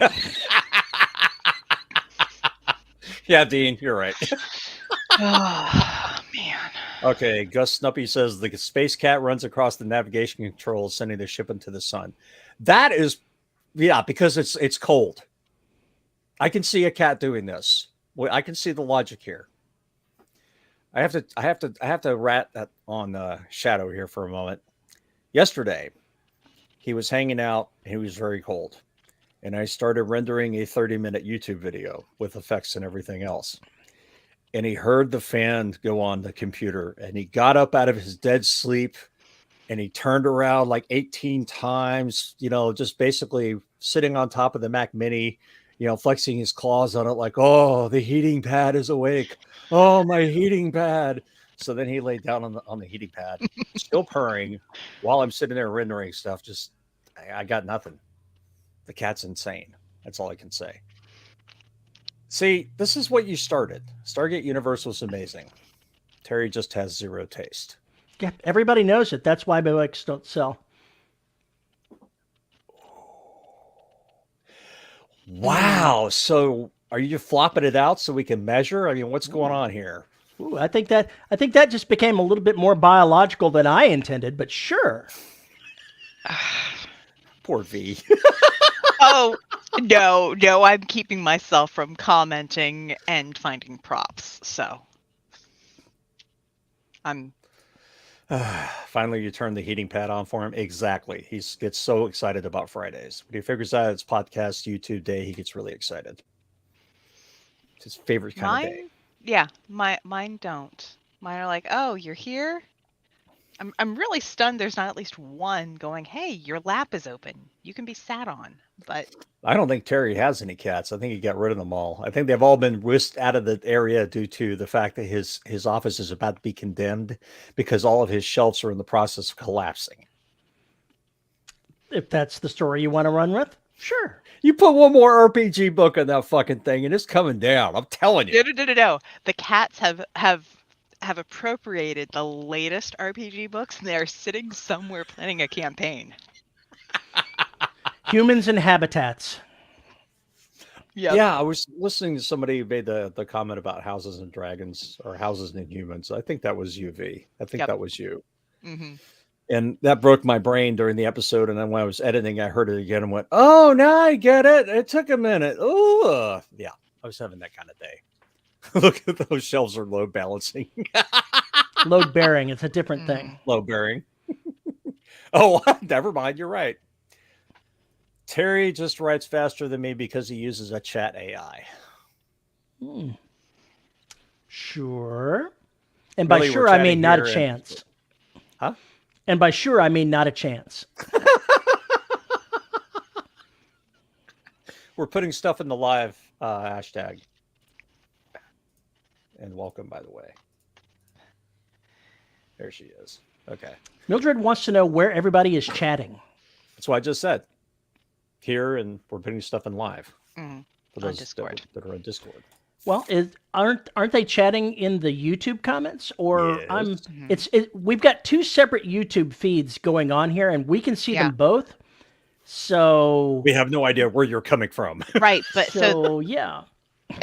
Yeah, Dean, you're right. Oh, man. Okay, Gus Snuppy says the space cat runs across the navigation controls, sending the ship into the sun. That is, yeah, because it's cold. I can see a cat doing this. Well, I can see the logic here. I have to rat that on Shadow here for a moment. Yesterday, he was hanging out. He was very cold, and I started rendering a 30-minute YouTube video with effects and everything else. And he heard the fan go on the computer, and he got up out of his dead sleep, and he turned around like 18 times, just basically sitting on top of the Mac Mini, flexing his claws on it like, oh, the heating pad is awake. Oh, my heating pad. So then he laid down on the heating pad, still purring, while I'm sitting there rendering stuff. Just, I got nothing. The cat's insane. That's all I can say. See, this is what you started. Stargate Universe was amazing. Terry just has zero taste. Yeah, everybody knows it. That's why books don't sell. Wow. So are you flopping it out so we can measure? I mean, what's going on here? Ooh, I think that just became a little bit more biological than I intended, but sure. Poor V. Oh, no, I'm keeping myself from commenting and finding props, so. I'm. Finally, you turn the heating pad on for him. Exactly. He gets so excited about Fridays. When he figures out it's podcast YouTube day, he gets really excited. It's his favorite kind of day. Yeah, mine don't. Mine are like, oh, you're here? I'm really stunned there's not at least one going, hey, your lap is open. You can be sat on. But I don't think Terry has any cats. I think he got rid of them all. I think they've all been whisked out of the area due to the fact that his office is about to be condemned because all of his shelves are in the process of collapsing. If that's the story you want to run with, sure. You put one more RPG book on that fucking thing and it's coming down. I'm telling you. No. The cats have appropriated the latest RPG books and they are sitting somewhere planning a campaign. Humans and habitats. Yep. Yeah, I was listening to somebody who made the comment about houses and dragons or houses and humans. I think that was UV. I think Yep. that was you. Mm-hmm. And that broke my brain during the episode. And then when I was editing, I heard it again and went, "Oh, now I get it. It took a minute." Oh, yeah. I was having that kind of day. Look at those shelves are load balancing, Load bearing. It's a different thing. load bearing. Oh, never mind. You're right. Terry just writes faster than me because he uses a chat AI. Sure. And by Really, we're sure, I mean chatting not a here and- chance. Huh? And by sure, I mean not a chance. We're putting stuff in the live hashtag. And welcome, by the way. There she is. Okay. Mildred wants to know where everybody is chatting. That's what I just said. Here, and we're putting stuff in live. Mm. For those On Discord. that are on Discord. Well, aren't they chatting in the YouTube comments? Or Yes. we've got two separate YouTube feeds going on here, and we can see them both. So We have no idea where you're coming from. Right, but so yeah.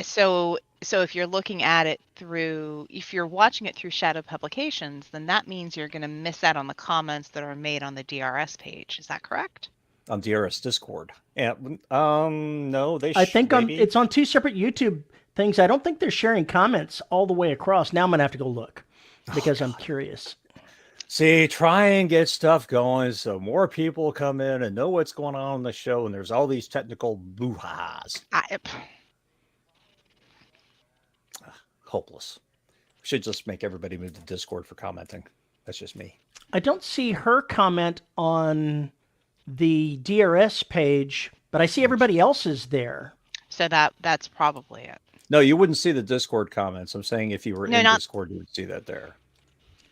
So if you're looking at it if you're watching it through Shadow Publications, then that means you're going to miss out on the comments that are made on the DRS page. Is that correct? On DRS Discord. And no, I think maybe. it's on two separate YouTube things. I don't think they're sharing comments all the way across. Now I'm gonna have to go look because I'm curious. See, try and get stuff going so more people come in and know what's going on the show, and there's all these technical boo-ha's. Hopeless. We should just make everybody move to Discord for commenting. That's just me. I don't see her comment on the DRS page, but I see everybody else's there. So that's probably it. No, you wouldn't see the Discord comments. I'm saying if you were in Discord, you would see that there.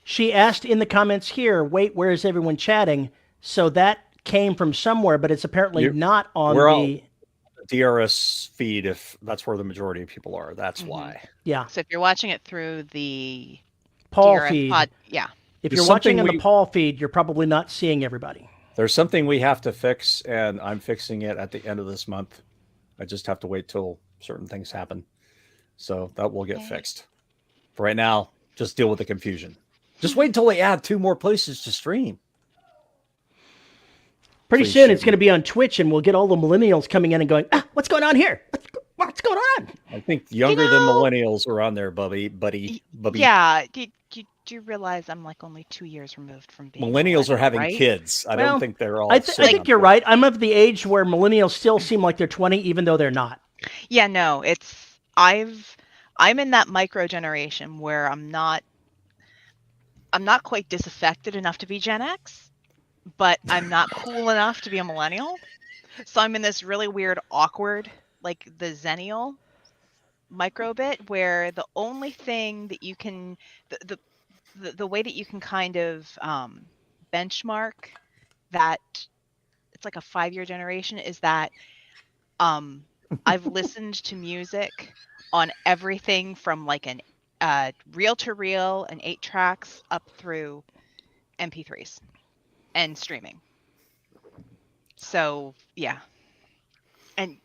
She asked in the comments here, wait, where is everyone chatting? So that came from somewhere, but it's apparently not on the DRS feed, if that's where the majority of people are. That's why. Yeah. So if you're watching it through the Paul DRS feed, if There's you're watching in something the Paul feed, you're probably not seeing everybody. There's something we have to fix, and I'm fixing it at the end of this month. I just have to wait till certain things happen. So that will get fixed. For right now, just deal with the confusion. Just wait until they add 2 more places to stream. Pretty soon it's going to be on Twitch, and we'll get all the millennials coming in and going, what's going on here? What's going on? I think younger than millennials are on there, buddy. Yeah. Do you realize I'm like only 2 years removed from being millennials are having right? kids. I don't think they're all. I think you're right. I'm of the age where millennials still seem like they're 20, even though they're not. Yeah, no, I'm in that micro generation where I'm not quite disaffected enough to be Gen X, but I'm not cool enough to be a millennial. So I'm in this really weird, awkward, like the Zennial micro bit, where the only thing that you can, the way that you can kind of benchmark that it's like a 5-year generation is that I've listened to music on everything from like an reel-to-reel and 8 tracks up through MP3s and streaming. So yeah, and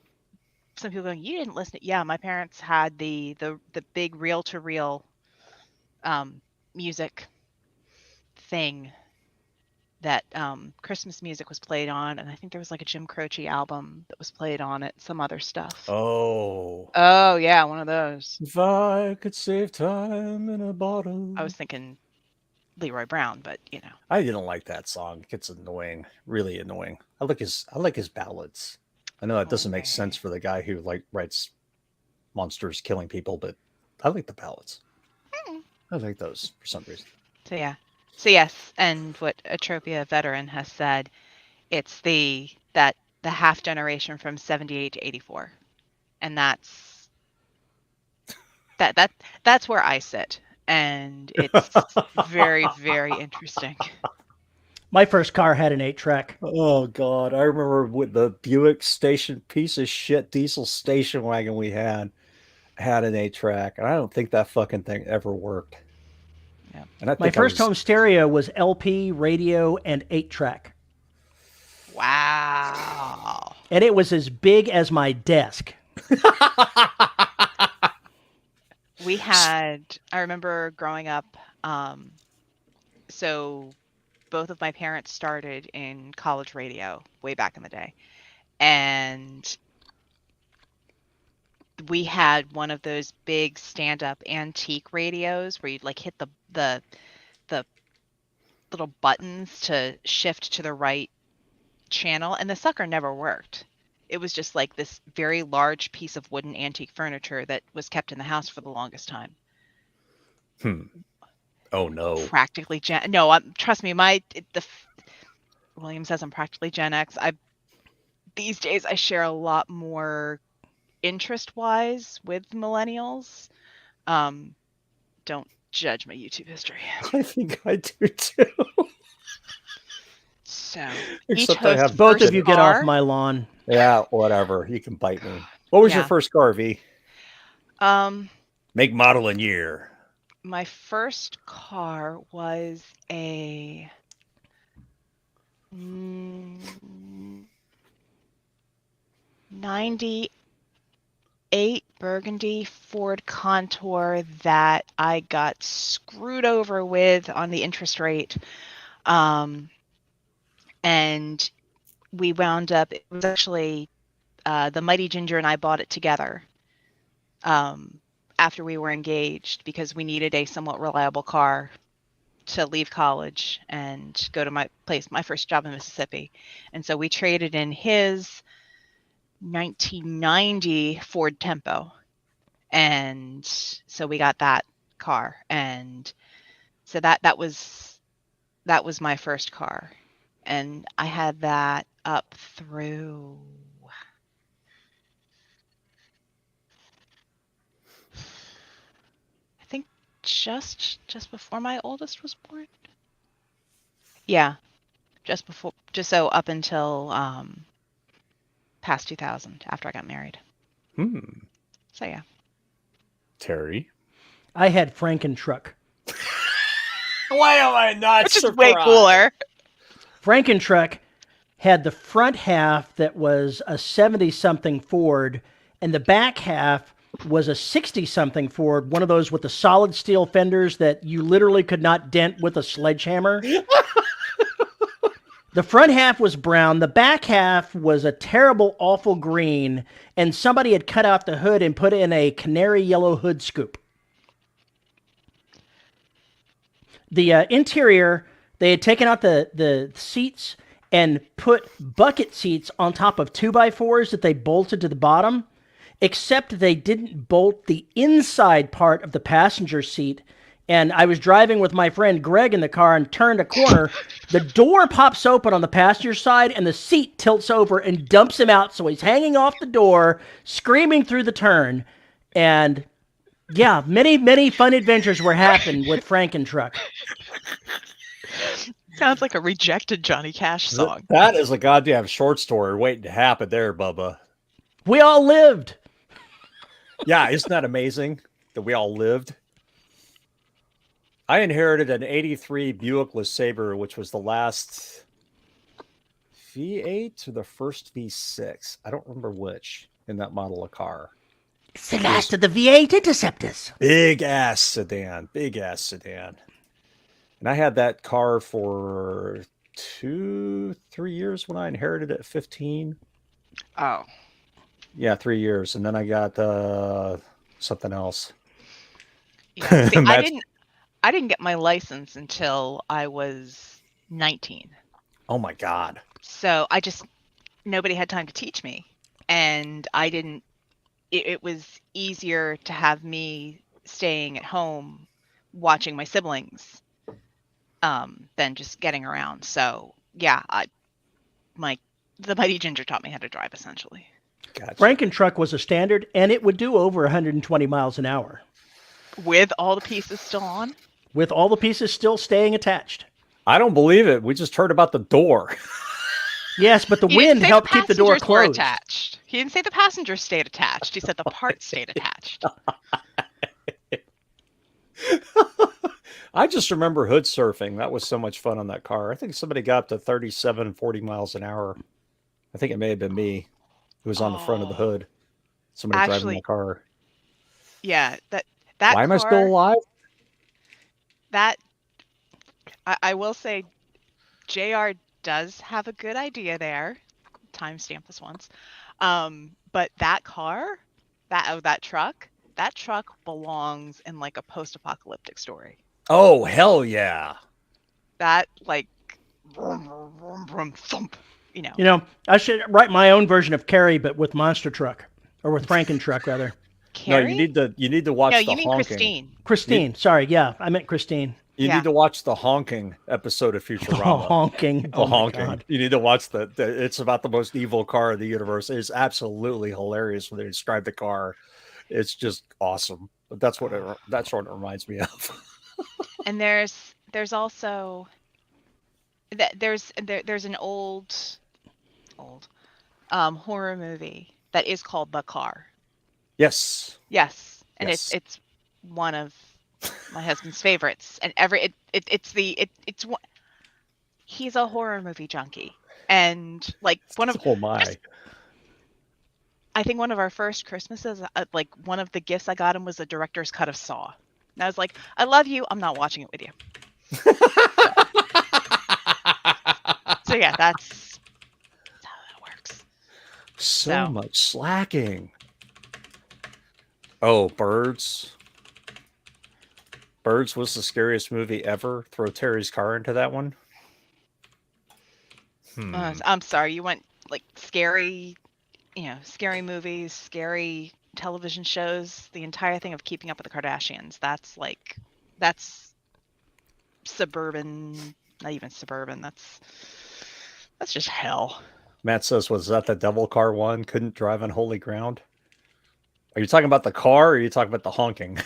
some people going, you didn't listen to, yeah, my parents had the big reel-to-reel music thing that Christmas music was played on, and I think there was like a Jim Croce album that was played on it, some other stuff. Oh Yeah, one of those. If I could save time in a bottle. I was thinking Leroy Brown, but you know. I didn't like that song. It gets annoying, really annoying. I like his ballads. I know that doesn't make sense for the guy who writes monsters killing people, but I like the ballads. I like those for some reason. So yes, and what Atropia Veteran has said, it's the half generation from 78 to 84, and that's where I sit, and it's very, very interesting. My first car had an 8-track. Oh God, I remember with the Buick piece of shit diesel station wagon we had an 8-track, and I don't think that fucking thing ever worked. Yeah. And my first home stereo was LP, radio, and 8-track. Wow. And it was as big as my desk. I remember growing up, so both of my parents started in college radio way back in the day. And we had one of those big stand-up antique radios where you'd like hit the little buttons to shift to the right channel, and the sucker never worked. It was just like this very large piece of wooden antique furniture that was kept in the house for the longest time. Oh no. Practically trust me, William says I'm practically Gen X. These days I share a lot more interest-wise with millennials. Don't judge my YouTube history. I think I do too. So Except I have both of you car. get off my lawn. Yeah, whatever. You can bite me. What was your first car, V? Make, model, and year. My first car was a 98 Burgundy Ford Contour that I got screwed over with on the interest rate. And we wound up, it was actually the Mighty Ginger and I bought it together after we were engaged because we needed a somewhat reliable car to leave college and go to my first job in Mississippi. And so we traded in his 1990 Ford Tempo. And so we got that car. And so that was my first car. And I had that up through I think just before my oldest was born. Yeah. Just so up until past 2000 after I got married. So yeah. Terry. I had Frankentruck. Why am I not Which is way cooler. Frankentruck had the front half that was a 70-something Ford, and the back half was a 60-something Ford, one of those with the solid steel fenders that you literally could not dent with a sledgehammer. The front half was brown. The back half was a terrible, awful green, and somebody had cut out the hood and put in a canary yellow hood scoop. The interior, they had taken out the seats and put bucket seats on top of 2x4s that they bolted to the bottom, except they didn't bolt the inside part of the passenger seat. And I was driving with my friend Greg in the car and turned a corner. The door pops open on the passenger side and the seat tilts over and dumps him out. So he's hanging off the door, screaming through the turn. And yeah, many, many fun adventures were happening with Frankentruck. Sounds like a rejected Johnny Cash song. That is a goddamn short story waiting to happen there, Bubba. We all lived. Yeah, isn't that amazing that we all lived? I inherited an 83 Buick LeSabre, which was the last V8 or the first V6. I don't remember which in that model of car. It's the last of the V8 Interceptors. Big ass sedan. And I had that car for 2-3 years when I inherited it at 15. Oh. Yeah, 3 years. And then I got something else. Yeah, see, I didn't get my license until I was 19. Oh my God. So nobody had time to teach me. And it was easier to have me staying at home watching my siblings than just getting around. So yeah, the Mighty Ginger taught me how to drive essentially. Gotcha. Frankentruck was a standard, and it would do over 120 miles an hour. With all the pieces still on? With all the pieces still staying attached. I don't believe it. We just heard about the door. Yes, but the wind helped keep the door closed. Attached. He didn't say the passengers stayed attached. He said the parts stayed attached. I just remember hood surfing. That was so much fun on that car. I think somebody got up to 37, 40 miles an hour. I think it may have been me who was on the front of the hood. Somebody driving the car. Yeah, that Why car, am I still alive? That I will say, JR does have a good idea there. Timestamp this once. But that car, that truck belongs in like a post-apocalyptic story. Oh, hell yeah. That like vroom, vroom, vroom, vroom, thump, you know. You know, I should write my own version of Carrie, but with Monster Truck, or with Franken Truck rather. No, you Carrie? need to No, watch the you mean honking. Christine. Christine. Sorry, yeah, I meant Christine. You Yeah. need to watch the honking episode of The Futurama. honking. The Oh my honking. God. You need to watch the. It's about the most evil car in the universe. It's absolutely hilarious when they describe the car. It's just awesome. But that's what it reminds me of. And there's also there's an old horror movie that is called The Car. Yes. Yes, and Yes. it's one of my husband's favorites, and it's one. He's a horror movie junkie, and like one of Oh my. I think one of our first Christmases, like one of the gifts I got him was a director's cut of Saw. And I was like, I love you. I'm not watching it with you. So yeah, that's how that works. So much slacking. Oh, Birds. Birds was the scariest movie ever. Throw Terry's car into that one. I'm sorry, you went like scary, scary movies, scary television shows, the entire thing of Keeping Up with the Kardashians. That's suburban, not even suburban. That's just hell. Matt says, was that the devil car one? Couldn't drive on holy ground? Are you talking about the car or are you talking about the honking?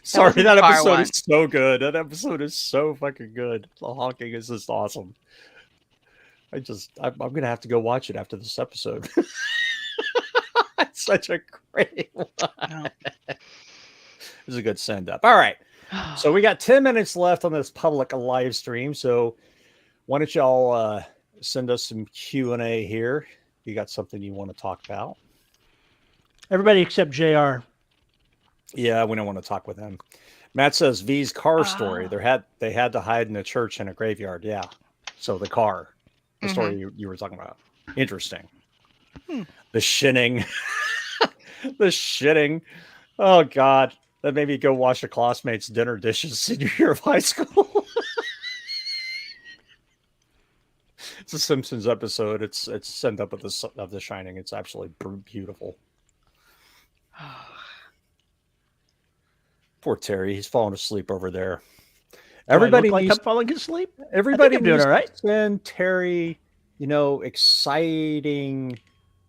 Sorry, that episode is so good. That episode is so fucking good. The honking is just awesome. I'm going to have to go watch it after this episode. It's such a great one. No. This is a good send up. All right. So we got 10 minutes left on this public live stream. So why don't y'all send us some Q&A here? You got something you want to talk about? Everybody except JR. Yeah, we don't want to talk with him. Matt says V's car story. They had to hide in a church in a graveyard. Yeah. So the car, the story you were talking about. Interesting. The shinning. The shitting. Oh God. That made me go wash a classmate's dinner dishes senior year of high school. It's a Simpsons episode. It's sent up of the Shining. It's absolutely beautiful. Poor Terry. He's falling asleep over there. Everybody like I'm falling asleep. Everybody doing all right. Send Terry, exciting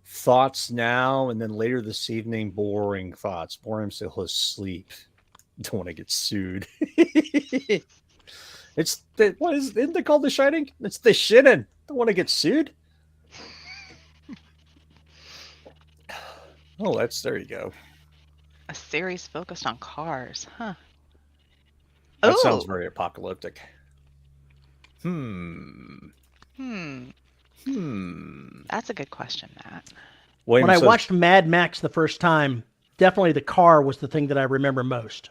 thoughts now, and then later this evening, boring thoughts. Bore him till he'll sleep. Don't want to get sued. Isn't it called The Shining? It's The Shinin. Don't want to get sued. Oh, there you go. A series focused on cars, huh? That sounds very apocalyptic. That's a good question, Matt. When I watched Mad Max the first time, definitely the car was the thing that I remember most.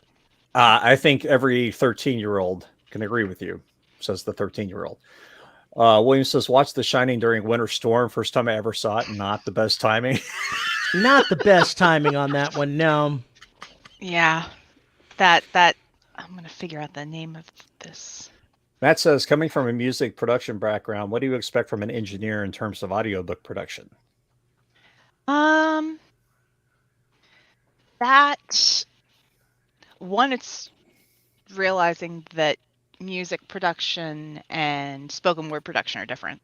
I think every 13-year-old can agree with you, says the 13-year-old. William says, watch The Shining during winter storm. First time I ever saw it. Not the best timing. Not the best timing on that one, no. Yeah. That I'm going to figure out the name of this. Matt says, coming from a music production background, what do you expect from an engineer in terms of audiobook production? That one, it's realizing that music production and spoken word production are different.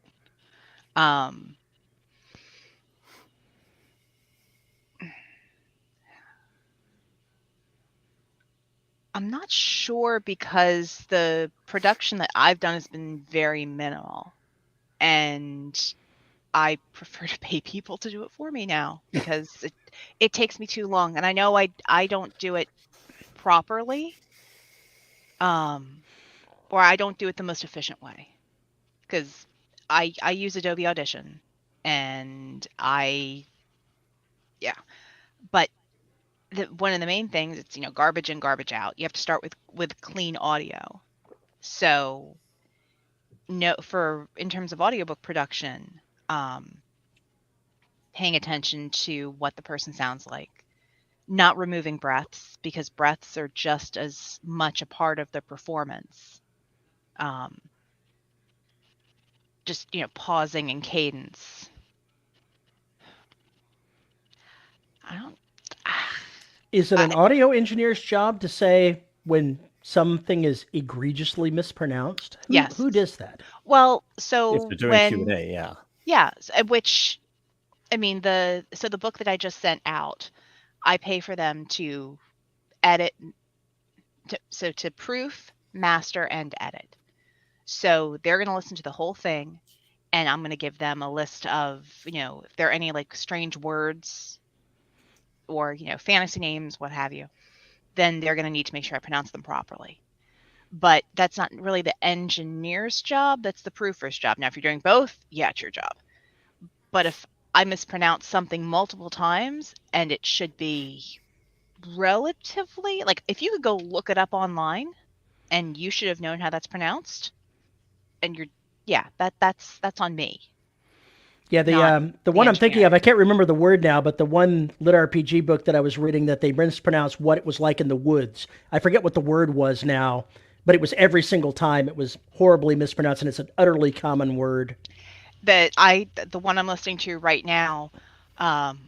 I'm not sure because the production that I've done has been very minimal, and I prefer to pay people to do it for me now because it takes me too long, and I know I don't do it properly, or I don't do it the most efficient way, because I use Adobe Audition, and but one of the main things, it's garbage in, garbage out. You have to start with clean audio, So, no, for in terms of audiobook production, paying attention to what the person sounds like, not removing breaths because breaths are just as much a part of the performance. Just, pausing and cadence. I don't. Is it an I, audio engineer's job to say when something is egregiously mispronounced? yes. Who does that? Well, If so they're doing when Q&A, yeah. yeah, which I mean the book that I just sent out, I pay for them to edit, to proof, master, and edit. So they're going to listen to the whole thing, and I'm going to give them a list of, if there are any like strange words or, fantasy names, what have you, then they're going to need to make sure I pronounce them properly. But that's not really the engineer's job, that's the proofer's job. Now, if you're doing both, yeah, it's your job. But if I mispronounce something multiple times and it should be relatively, like, if you could go look it up online and you should have known how that's pronounced, and that's on me, Yeah, not the the one I'm thinking of, engineering. I can't remember the word now, but the one lit RPG book that I was reading that they mispronounced what it was like in the woods. I forget what the word was now, but it was every single time it was horribly mispronounced, and it's an utterly common word. The one I'm listening to right now, and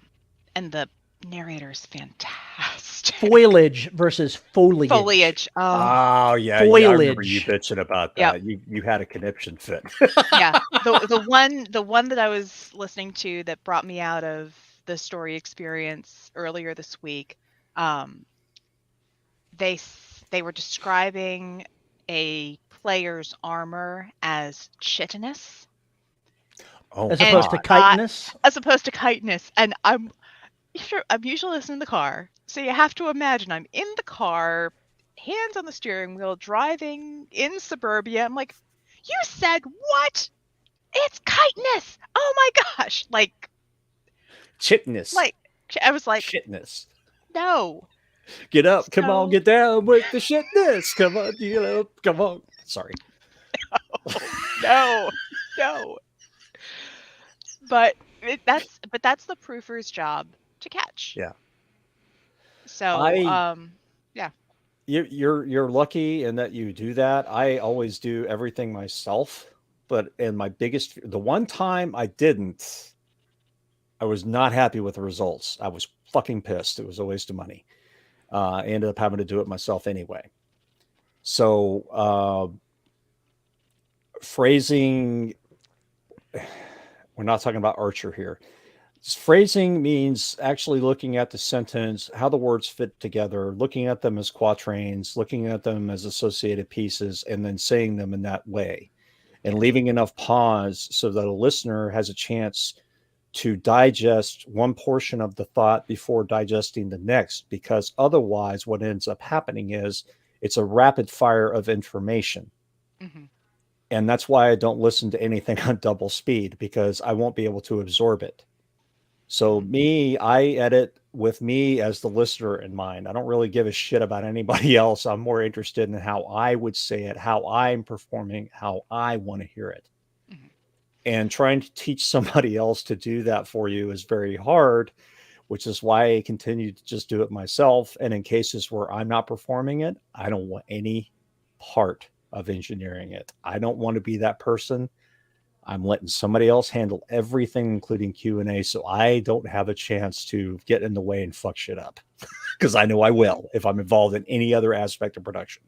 the narrator is fantastic. Foliage versus foliage. Foliage. Oh, yeah, I remember you Foliage. bitching about Yep. that. You had a conniption fit. Yeah. The one that I was listening to that brought me out of the story experience earlier this week, they were describing a player's armor as chitinous. Oh, As And opposed to I, chitinous. as opposed to chitinous, and I'm usually listening in the car, so you have to imagine I'm in the car, hands on the steering wheel, driving in suburbia. I'm like, you said what? It's chitinous. Oh my gosh! chitness. I was like, Shitness. no. Get up, come on, So- get down with the shitness. Come on, get up, come on. Sorry. No. But that's the proofer's job to catch. Yeah. So yeah. You're lucky in that you do that. I always do everything myself, the one time I didn't, I was not happy with the results. I was fucking pissed. It was a waste of money. I ended up having to do it myself anyway. So phrasing, we're not talking about Archer here. Phrasing means actually looking at the sentence, how the words fit together, looking at them as quatrains, looking at them as associated pieces, and then saying them in that way, and leaving enough pause so that a listener has a chance to digest one portion of the thought before digesting the next, because otherwise what ends up happening is it's a rapid fire of information. Mm-hmm. And that's why I don't listen to anything on double speed, because I won't be able to absorb it. So I edit with me as the listener in mind. I don't really give a shit about anybody else. I'm more interested in how I would say it, how I'm performing, how I want to hear it. Mm-hmm. And trying to teach somebody else to do that for you is very hard, which is why I continue to just do it myself. And in cases where I'm not performing it, I don't want any part of engineering it. I don't want to be that person. I'm letting somebody else handle everything, including Q&A, so I don't have a chance to get in the way and fuck shit up, because I know I will if I'm involved in any other aspect of production.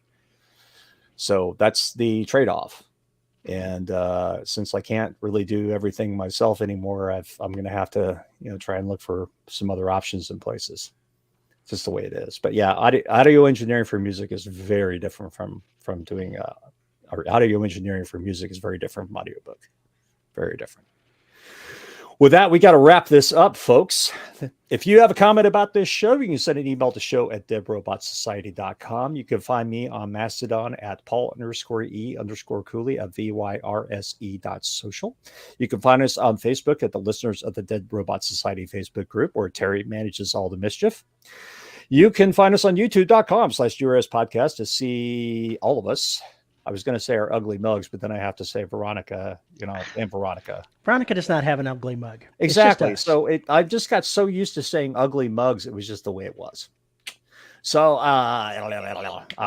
So that's the trade-off. And since I can't really do everything myself anymore, I'm going to have to, try and look for some other options in places. It's just the way it is. But yeah, audio engineering for music is very different from doing or audio engineering for music is very different from audiobook. Very different. With that, we got to wrap this up, folks. If you have a comment about this show, you can send an email to show@deadrobotsociety.com. You can find me on Mastodon at Paul_E_Cooley at VYRSE.social. You can find us on Facebook at the Listeners of the Dead Robot Society Facebook group, where Terry manages all the mischief. You can find us on youtube.com/DRS podcast to see all of us. I was going to say our ugly mugs, but then I have to say Veronica, and Veronica. Veronica does not have an ugly mug. Exactly. It's just us. So I just got so used to saying ugly mugs, it was just the way it was. So I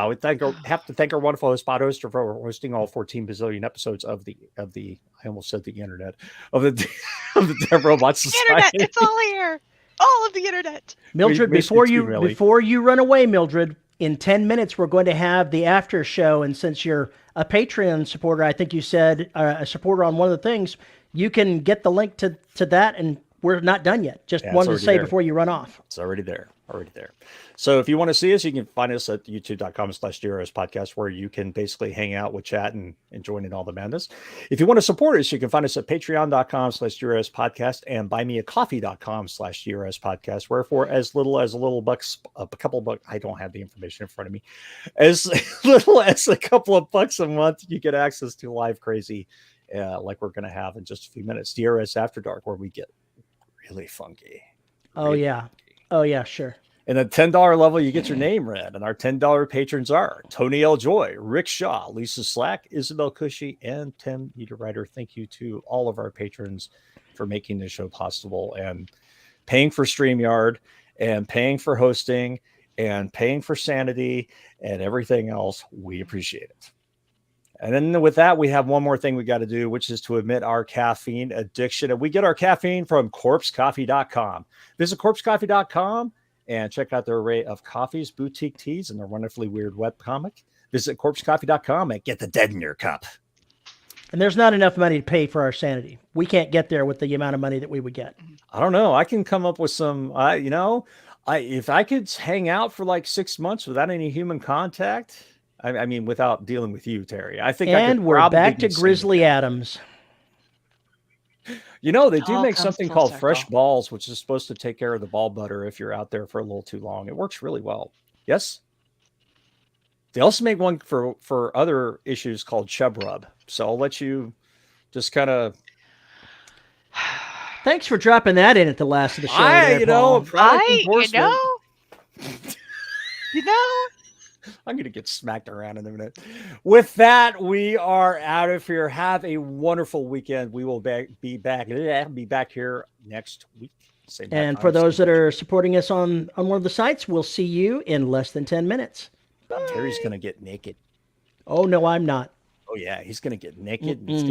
would have to thank our wonderful host, Spot Hoster, for hosting all 14 bazillion episodes of the I almost said the internet of the of the Dev Robot Society. Internet, it's all here. All of the internet. Mildred, before you run away, Mildred, in 10 minutes we're going to have the after show, and since you're a Patreon supporter, I think you said a supporter on one of the things, you can get the link to that, and we're not done yet. Just wanted to say before you run off. It's already there. So if you want to see us, you can find us at youtube.com/DRS podcast, where you can basically hang out with chat and join in all the madness. If you want to support us, you can find us at patreon.com/DRS podcast and buymeacoffee.com/DRS podcast, where for as little as a couple bucks, I don't have the information in front of me, as little as a couple of bucks a month, you get access to Live Crazy, like we're going to have in just a few minutes, DRS After Dark, where we get really funky. Oh, yeah. Oh, yeah, sure. And at $10 level, you get your name read. And our $10 patrons are Tony L. Joy, Rick Shaw, Lisa Slack, Isabel Cushy, and Tim Niederreiter. Thank you to all of our patrons for making this show possible and paying for StreamYard and paying for hosting and paying for sanity and everything else. We appreciate it. And then with that, we have one more thing we got to do, which is to admit our caffeine addiction. And we get our caffeine from corpsecoffee.com. Visit corpsecoffee.com and check out their array of coffees, boutique teas, and their wonderfully weird webcomic. Visit corpsecoffee.com and get the dead in your cup. And there's not enough money to pay for our sanity. We can't get there with the amount of money that we would get. I don't know. I can come up with some, if I could hang out for like 6 months without any human contact, I mean, without dealing with you, Terry, I think and we're back to Grizzly Adams. They do make something called Fresh Balls, which is supposed to take care of the ball butter if you're out there for a little too long. It works really well. Yes. They also make one for other issues called Chub Rub. So I'll let you just kind of. Thanks for dropping that in at the last of the show. I'm going to get smacked around in a minute. With that, we are out of here. Have a wonderful weekend. We will be back here next week. And for those that are supporting us on one of the sites, we'll see you in less than 10 minutes. Terry's going to get naked. Oh, no, I'm not. Oh, yeah. He's going to get naked. And he's